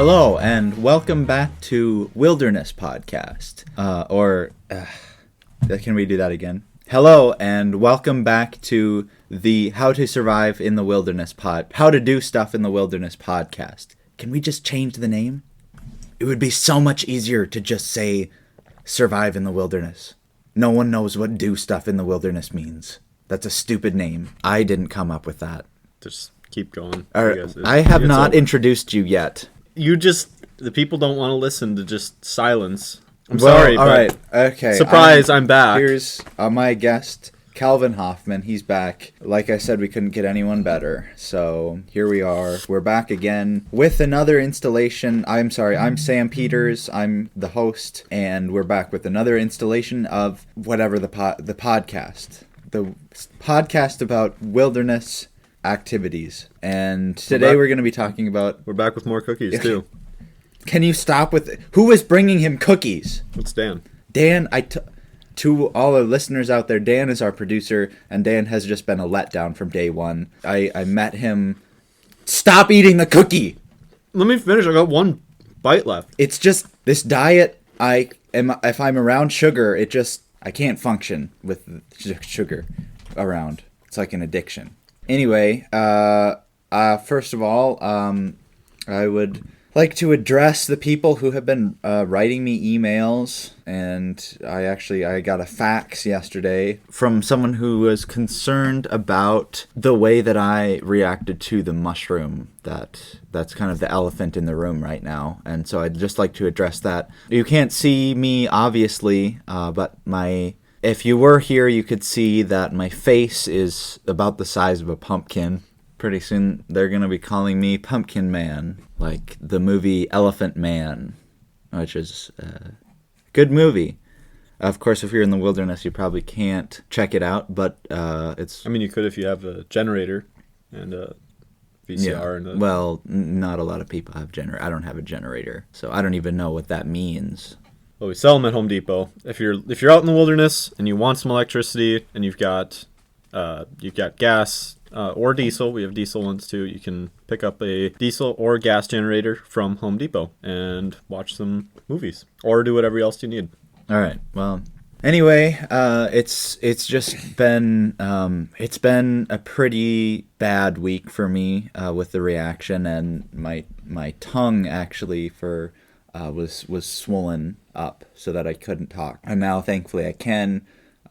Hello, and welcome back to Wilderness Podcast. Can we do that again? Hello, and welcome back to the How to Survive in the Wilderness How to Do Stuff in the Wilderness Podcast. Can we just change the name? It would be so much easier to just say Survive in the Wilderness. No one knows what do stuff in the wilderness means. That's a stupid name. I didn't come up with that. Just keep going. I have not introduced you yet. The people don't want to listen to just silence. I'm sorry, all right, okay. Surprise, I'm back. Here's my guest, Calvin Hoffman. He's back. Like I said, we couldn't get anyone better. So here we are. We're back again with another installation. I'm Sam Peters. I'm the host, and we're back with another installation of whatever the podcast. The podcast about wilderness activities. And today we're going to be talking about... We're back with more cookies, too. Can you stop with... Who is bringing him cookies? It's Dan. Dan, to all the listeners out there, Dan is our producer, and Dan has just been a letdown from day one. I met him... Stop eating the cookie! Let me finish. I got one bite left. It's just this diet. If I'm around sugar, I can't function with sugar around. It's like an addiction. Anyway, first of all, I would like to address the people who have been writing me emails, and I got a fax yesterday from someone who was concerned about the way that I reacted to the mushroom. That's kind of the elephant in the room right now, and so I'd just like to address that. You can't see me, obviously, but if you were here, you could see that my face is about the size of a pumpkin. Pretty soon, they're going to be calling me Pumpkin Man, like the movie Elephant Man, which is a good movie. Of course, if you're in the wilderness, you probably can't check it out, but it's... I mean, you could if you have a generator and a VCR. Yeah. Well, not a lot of people have generator. I don't have a generator, so I don't even know what that means. Well, we sell them at Home Depot. If you're out in the wilderness and you want some electricity and you've got gas or diesel, we have diesel ones too. You can pick up a diesel or gas generator from Home Depot and watch some movies or do whatever else you need. All right. Well, anyway, it's just been it's been a pretty bad week for me with the reaction, and my tongue actually was swollen up so that I couldn't talk. And now, thankfully, I can.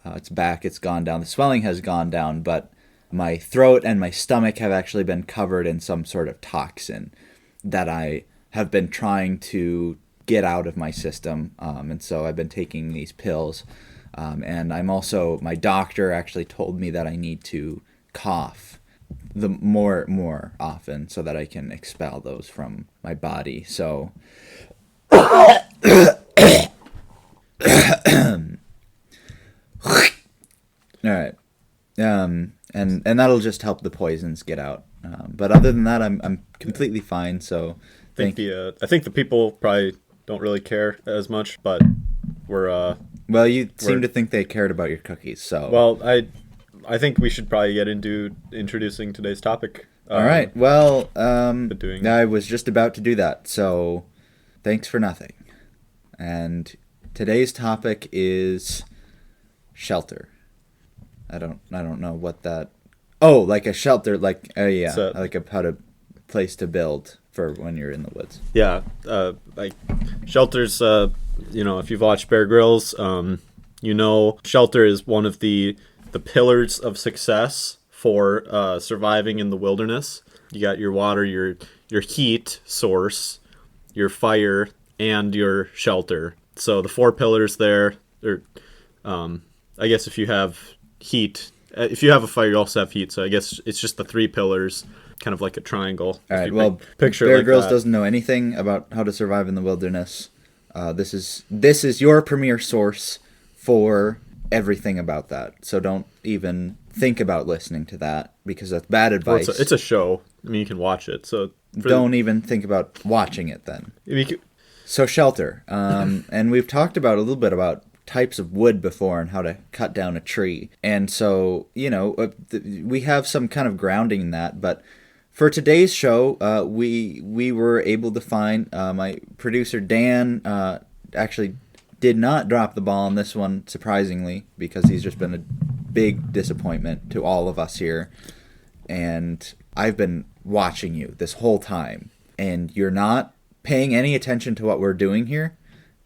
It's back. It's gone down. The swelling has gone down, but my throat and my stomach have actually been covered in some sort of toxin that I have been trying to get out of my system. And so I've been taking these pills. And my doctor actually told me that I need to cough the more often so that I can expel those from my body. So... All right, and that'll just help the poisons get out. But other than that, I'm completely fine. So I think the people probably don't really care as much, but we're well, you seem to think they cared about your cookies. So well, I think we should probably get into introducing today's topic. All right. Well, I was just about to do that. So thanks for nothing. And today's topic is shelter. I don't know what that... Oh, like a shelter, like like a place to build for when you're in the woods. Yeah, like shelters. If you've watched Bear Grylls, shelter is one of the pillars of success for surviving in the wilderness. You got your water, your heat source, your fire, and your shelter. So the four pillars there. I guess if you have heat, if you have a fire, you also have heat. So I guess it's just the three pillars, kind of like a triangle. All right. Well, Bear Grylls doesn't know anything about how to survive in the wilderness. This is your premier source for everything about that. So don't even think about listening to that because that's bad advice. Well, it's a show. I mean, you can watch it. So don't even think about watching it then. So shelter. And we've talked about a little bit about types of wood before and how to cut down a tree. And so, we have some kind of grounding in that, but for today's show, we were able to find my producer Dan actually did not drop the ball on this one, surprisingly, because he's just been a big disappointment to all of us here. And I've been watching you this whole time, and you're not paying any attention to what we're doing here.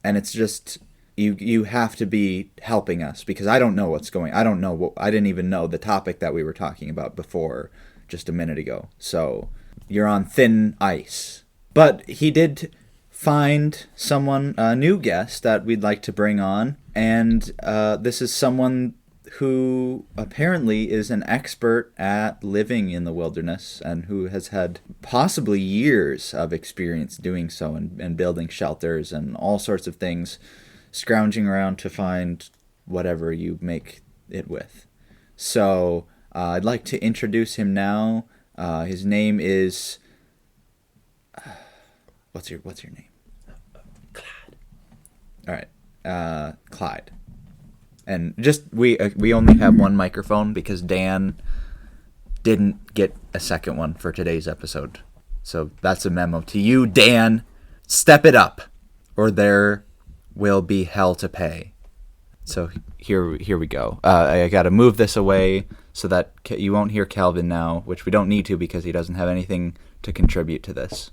And it's just you have to be helping us, because I don't know what's going. I didn't even know the topic that we were talking about before just a minute ago. So you're on thin ice. But he did find someone, a new guest that we'd like to bring on, and this is someone who apparently is an expert at living in the wilderness and who has had possibly years of experience doing so and building shelters and all sorts of things, scrounging around to find whatever you make it with. So I'd like to introduce him now. His name is... What's your name? Clyde. All right, Clyde. And just we only have one microphone because Dan didn't get a second one for today's episode. So that's a memo to you, Dan. Step it up, or there will be hell to pay. So here we go. I got to move this away so that you won't hear Calvin now, which we don't need to because he doesn't have anything to contribute to this.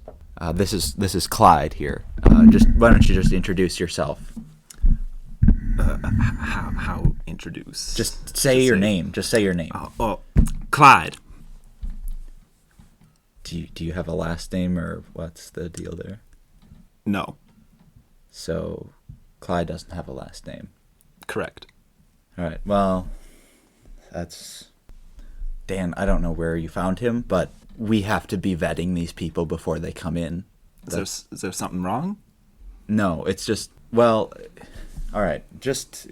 This is Clyde here. Why don't you just introduce yourself? How introduce? Just say your name. Just say your name. Clyde. Do you have a last name, or what's the deal there? No. So Clyde doesn't have a last name. Correct. All right. Well, that's... Dan, I don't know where you found him, but we have to be vetting these people before they come in. Is there something wrong? No, it's just... Well, all right. Just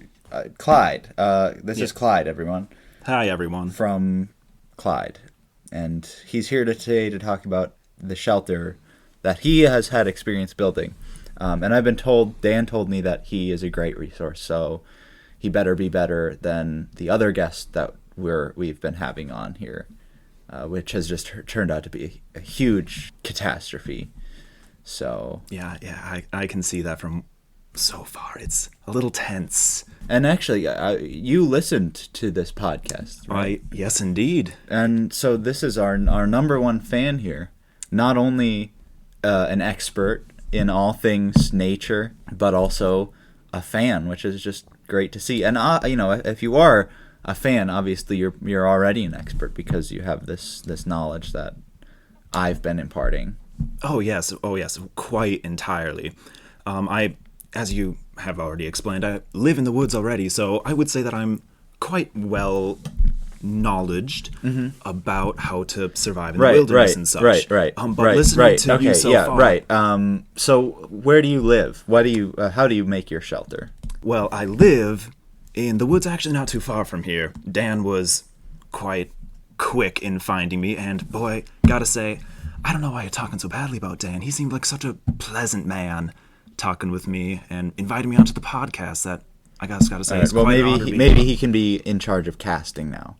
Clyde. This is Clyde, everyone. Hi, everyone. From Clyde. And he's here today to talk about the shelter that he has had experience building. And I've been told, Dan told me that he is a great resource, so he better be better than the other guests that we've been having on here, which has just turned out to be a huge catastrophe. So Yeah, I can see that from so far. It's a little tense. And actually, you listened to this podcast, right? Yes, indeed. And so this is our number one fan here. Not only an expert in all things nature, but also a fan, which is just great to see. And if you are a fan, obviously you're already an expert because you have this knowledge that I've been imparting. Oh yes, quite entirely. As you have already explained, I live in the woods already, so I would say that I'm quite well knowledged about how to survive in the wilderness and such. Right. But listening to you so far... Right. So where do you live? How do you make your shelter? Well, I live in the woods, actually not too far from here. Dan was quite quick in finding me, and boy, gotta say, I don't know why you're talking so badly about Dan. He seemed like such a pleasant man talking with me and inviting me onto the podcast that I gotta say, it's well, quite an honor. maybe he can be in charge of casting now,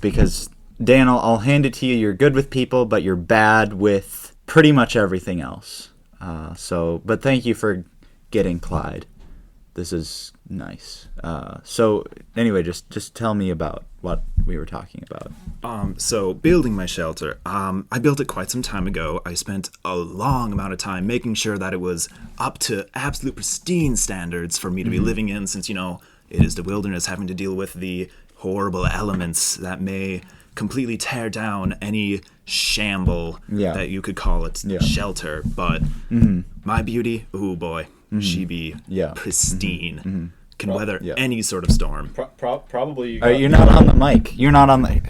because Dan, I'll hand it to you. You're good with people, but you're bad with pretty much everything else. But thank you for getting Clyde. This is nice. So anyway, just tell me about what we were talking about. So building my shelter, I built it quite some time ago. I spent a long amount of time making sure that it was up to absolute pristine standards for me to be living in, since, it is the wilderness, having to deal with the horrible elements that may completely tear down any shamble that you could call it shelter. But my beauty, ooh boy, she be pristine. Can weather any sort of storm. Probably. You're not on the mic. You're not on the...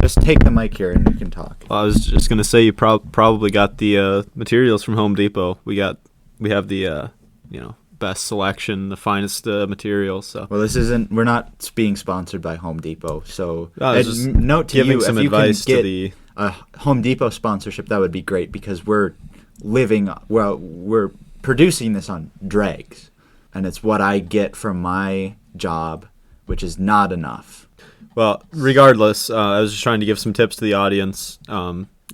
Just take the mic here and you can talk. Well, I was just gonna say you probably got the materials from Home Depot. We have the best selection, the finest materials. So well, we're not being sponsored by Home Depot. So note to you, some if you advice can get to the a Home Depot sponsorship, that would be great, because we're producing this on dregs, and it's what I get from my job, which is not enough. Well, regardless, I was just trying to give some tips to the audience.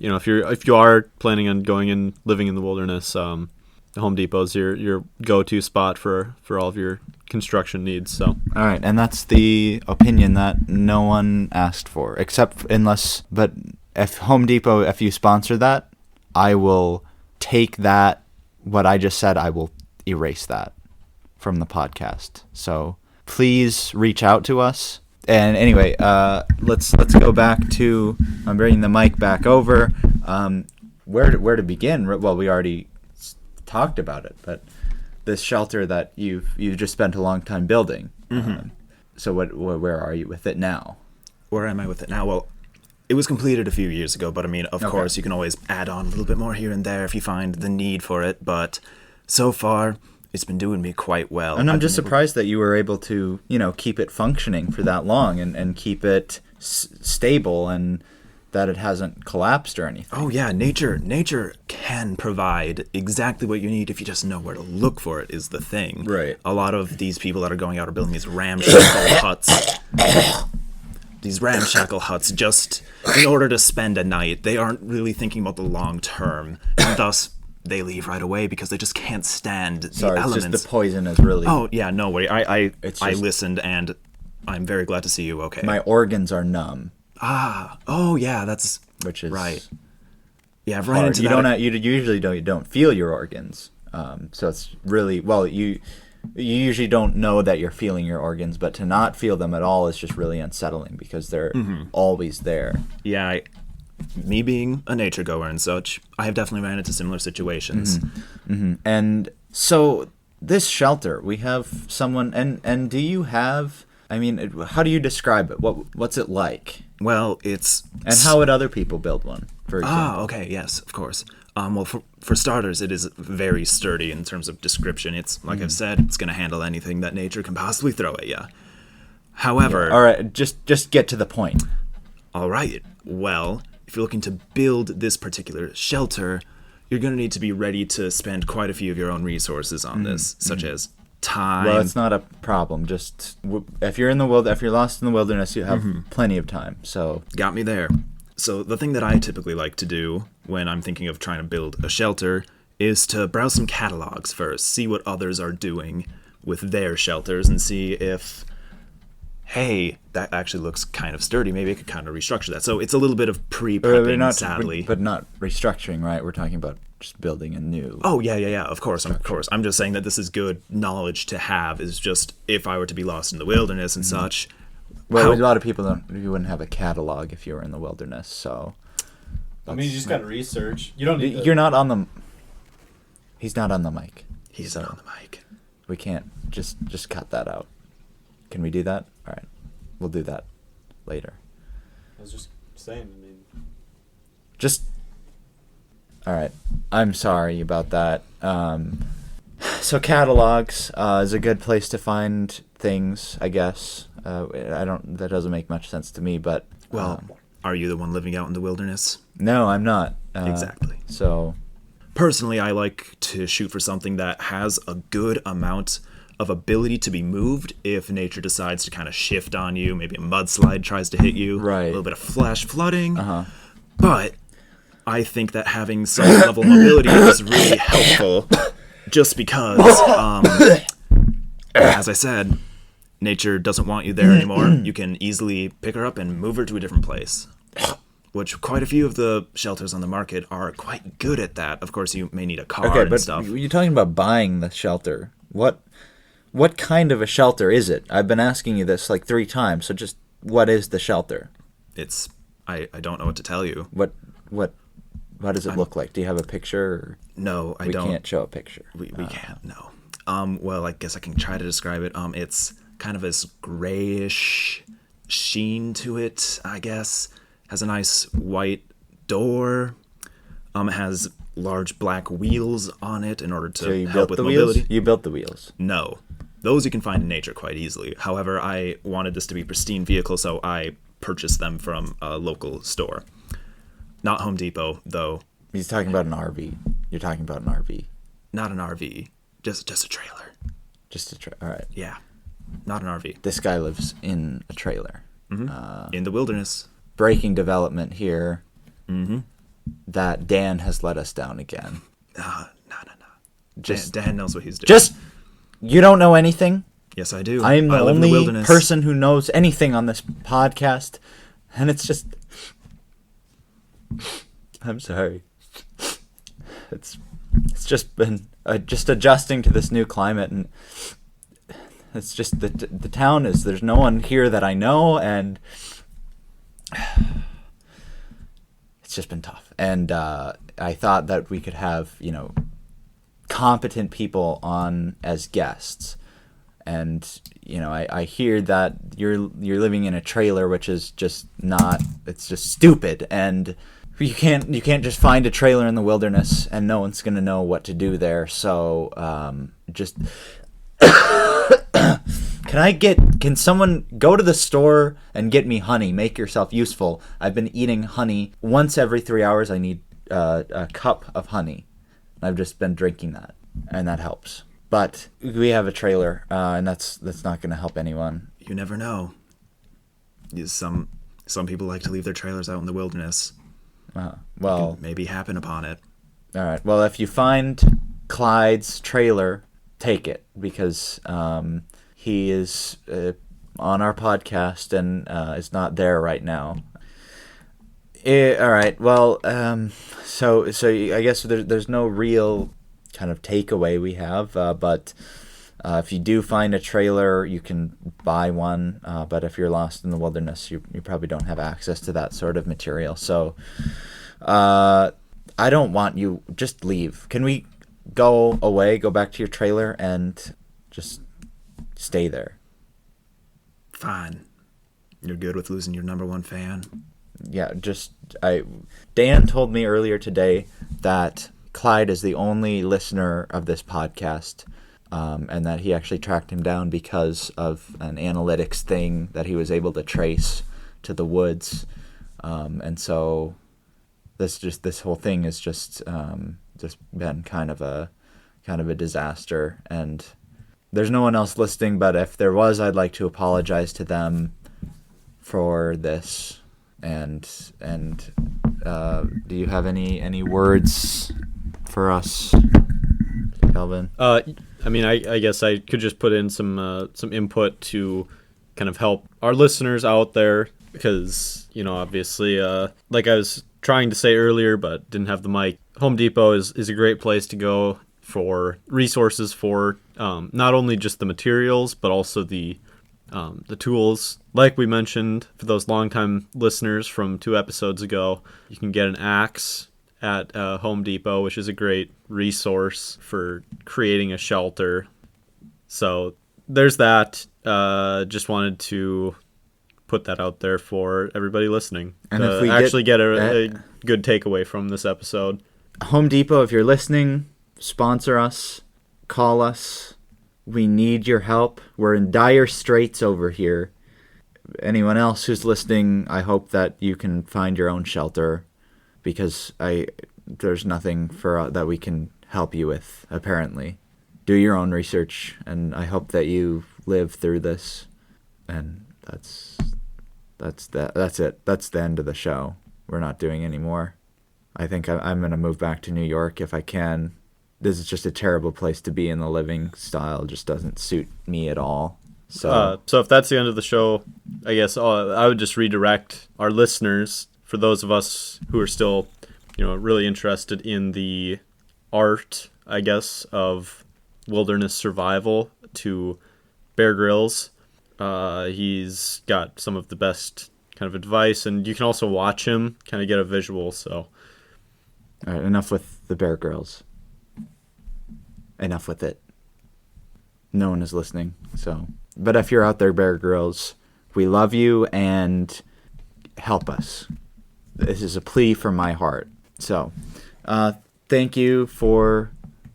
if you are planning on going and living in the wilderness, Home Depot's your go-to spot for all of your construction needs. So All right, and that's the opinion that no one asked for, but if Home Depot, if you sponsor that, I will take that, what I just said, I will erase that from the podcast. So please reach out to us. And anyway, let's go back to, I'm bringing the mic back over. Where to begin? Well, we already talked about it, but this shelter that you've just spent a long time building. So where are you with it now? Where am I with it now? Well, it was completed a few years ago, but I mean, of course, you can always add on a little bit more here and there if you find the need for it. But so far, it's been doing me quite well. And I'm just surprised that you were able to, keep it functioning for that long and keep it stable and that it hasn't collapsed or anything. Oh yeah, nature can provide exactly what you need if you just know where to look for it, is the thing. Right. A lot of these people that are going out are building these ramshackle huts just in order to spend a night. They aren't really thinking about the long term, and thus they leave right away because they just can't stand the elements. It's just the poison is really... Oh yeah, no way. I listened, and I'm very glad to see you okay. My organs are numb. Oh yeah, which is right. Yeah, I've run into that. You usually don't feel your organs. So it's really, well, you usually don't know that you're feeling your organs, but to not feel them at all is just really unsettling because they're always there. Yeah, me being a nature goer and such, I have definitely ran into similar situations. And so this shelter, we have someone, and do you have, I mean, how do you describe it? What's it like? Well, it's... And how would other people build one, for example? Okay, yes, of course. Well, for starters, it is very sturdy in terms of description. It's, like I've said, it's going to handle anything that nature can possibly throw at you. However... Yeah. All right, just get to the point. All right. Well, if you're looking to build this particular shelter, you're going to need to be ready to spend quite a few of your own resources on this, such as time. Well, it's not a problem. Just if you're lost in the wilderness, you have plenty of time. So got me there. So the thing that I typically like to do when I'm thinking of trying to build a shelter is to browse some catalogs first, see what others are doing with their shelters, and see if, hey, that actually looks kind of sturdy. Maybe I could kind of restructure that. So it's a little bit of pre-prepping, sadly. But not restructuring, right? We're talking about just building a new... Oh, yeah, of course. I'm just saying that this is good knowledge to have, is just if I were to be lost in the wilderness and such. Well, a lot of people you wouldn't have a catalog if you were in the wilderness, so... I mean, you just got to research. You don't need You're not on the... He's not on the mic. He's not on the mic. We can't... Just cut that out. Can we do that? All right. We'll do that later. I was just saying, I mean... Just... All right. I'm sorry about that. So catalogs is a good place to find things, I guess. That doesn't make much sense to me, but... Well, are you the one living out in the wilderness? No, I'm not. Exactly. So... Personally, I like to shoot for something that has a good amount of ability to be moved if nature decides to kind of shift on you. Maybe a mudslide tries to hit you. Right. A little bit of flash flooding. But I think that having some level of mobility is really helpful just because, as I said, nature doesn't want you there anymore. You can easily pick her up and move her to a different place, which quite a few of the shelters on the market are quite good at that. Of course, you may need a car and stuff. You're talking about buying the shelter. What kind of a shelter is it? I've been asking you this like 3 times, so just what is the shelter? I don't know what to tell you. What does it look like? Do you have a picture? Or no, I don't. We can't show a picture. We can't, no. Well, I guess I can try to describe it. It's kind of this grayish sheen to it, I guess. Has a nice white door. It has large black wheels on it in order to help with mobility. You built the wheels? No. Those you can find in nature quite easily. However, I wanted this to be a pristine vehicle, so I purchased them from a local store. Not Home Depot, though. He's talking about an RV. You're talking about an RV. Not an RV. Just a trailer. All right. Yeah. Not an RV. This guy lives in a trailer. In the wilderness. Breaking development here. that Dan has let us down again. No. Just Dan knows what he's doing. Just you don't know anything. Yes, I do. I'm the I live in the only wilderness. person who knows anything on this podcast, and it's just. I'm sorry. It's just been just adjusting to this new climate, and it's just the town is there's no one here that I know, and it's just been tough. And I thought that we could have competent people on as guests. And I hear that you're living in a trailer, which is just not. It's just stupid, and you can't just find a trailer in the wilderness, and no one's gonna know what to do there. So just can someone go to the store and get me honey? Make yourself useful. I've been eating honey once every 3 hours. I need a cup of honey. I've just been drinking that, and that helps. But we have a trailer, and that's not going to help anyone. You never know. Some people like to leave their trailers out in the wilderness. Well, maybe happen upon it. All right. Well, if you find Clyde's trailer, take it, because he is on our podcast and is not there right now. All right. Well, so I guess there's no real kind of takeaway we have, but if you do find a trailer, you can buy one, but if you're lost in the wilderness, you probably don't have access to that sort of material. So I don't want you, just leave. Can we go back to your trailer and just stay there? Fine. You're good with losing your number one fan? Yeah, Dan told me earlier today that Clyde is the only listener of this podcast, and that he actually tracked him down because of an analytics thing that he was able to trace to the woods, and so this whole thing is just been kind of a disaster, and there's no one else listening. But if there was, I'd like to apologize to them for this. And do you have any words for us, Kelvin? I mean, I guess I could just put in some input to kind of help our listeners out there, because obviously, like I was trying to say earlier but didn't have the mic, Home Depot is a great place to go for resources for not only just the materials but also the tools. Like we mentioned, for those longtime listeners from 2 episodes ago, you can get an axe at Home Depot, which is a great resource for creating a shelter. So there's that. Just wanted to put that out there for everybody listening. And if we get a good takeaway from this episode. Home Depot, if you're listening, sponsor us, call us. We need your help. We're in dire straits over here. Anyone else who's listening, I hope that you can find your own shelter, because there's nothing that we can help you with, apparently. Do your own research, and I hope that you live through this. And that's it. That's the end of the show. We're not doing any more. I think I'm going to move back to New York if I can. This is just a terrible place to be, and the living style just doesn't suit me at all. So if that's the end of the show, I guess I would just redirect our listeners, for those of us who are still, really interested in the art, I guess, of wilderness survival, to Bear Grylls. He's got some of the best kind of advice, and you can also watch him, kind of get a visual. So, all right, enough with the Bear Grylls. Enough with it. No one is listening. So, but if you're out there, Bear Grylls, we love you, and help us. This is a plea from my heart. So, thank you for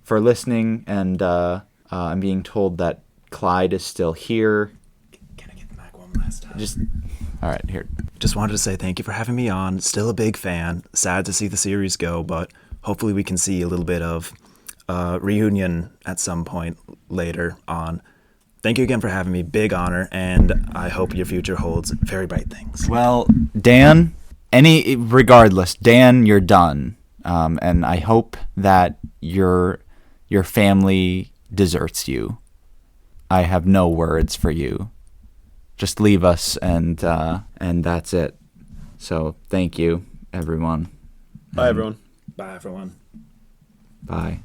listening, and I'm being told that Clyde is still here. Can I get the mic one last time? All right, here. Just wanted to say thank you for having me on. Still a big fan. Sad to see the series go, but hopefully we can see a little bit of reunion at some point later on. Thank you again for having me. Big honor, and I hope your future holds very bright things. Well, Dan, regardless, Dan, you're done. And I hope that your family deserts you. I have no words for you. Just leave us, and that's it. So thank you, everyone. Bye, everyone. Bye, everyone. Bye.